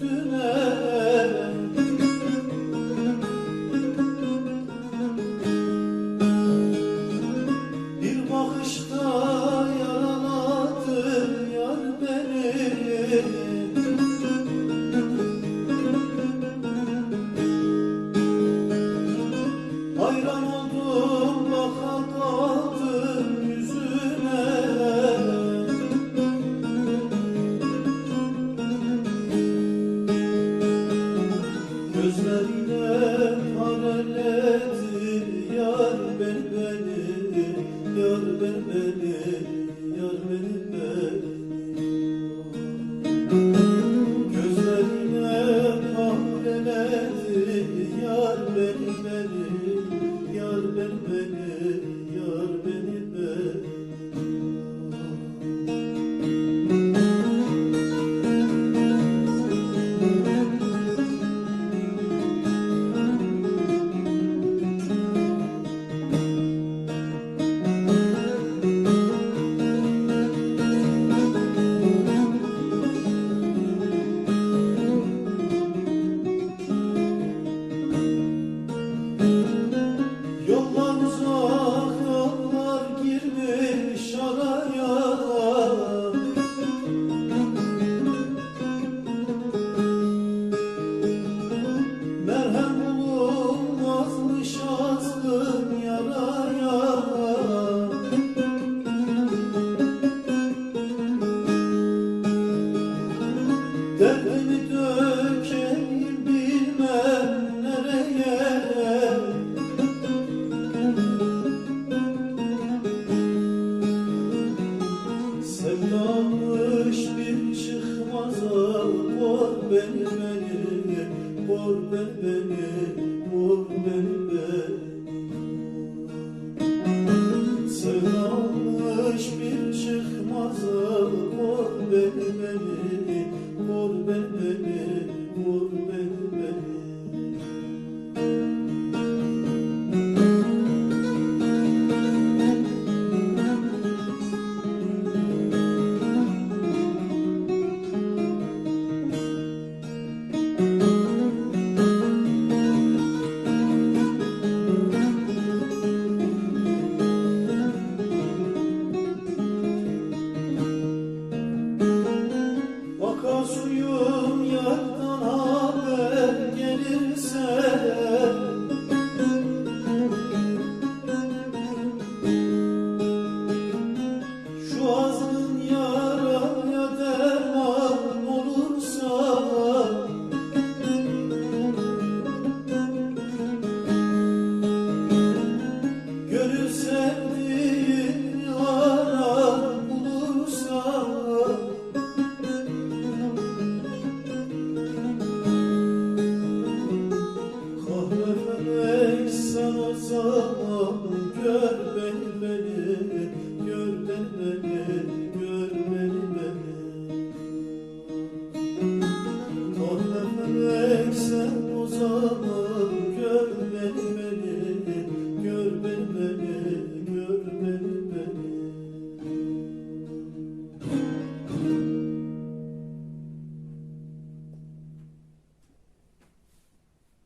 üstüne. Bir bakışta yaraladı yar beni. Hayran oldum baka kaldım yüzüne. Gözlerine pareledi yar beni, yar beni, yar beni. Gözlerine pareledi yar beni, yar beni, yar beni. Yollar uzak, yollar girmiş araya. Merhem bulunmazmış azgın yaraya. Derdimi dökeyim bilmem nereye. Sevdamış bir çıkmaza vur beni, vur beni, vur beni. Sevdamış bir çıkmaza vur beni, vur beni.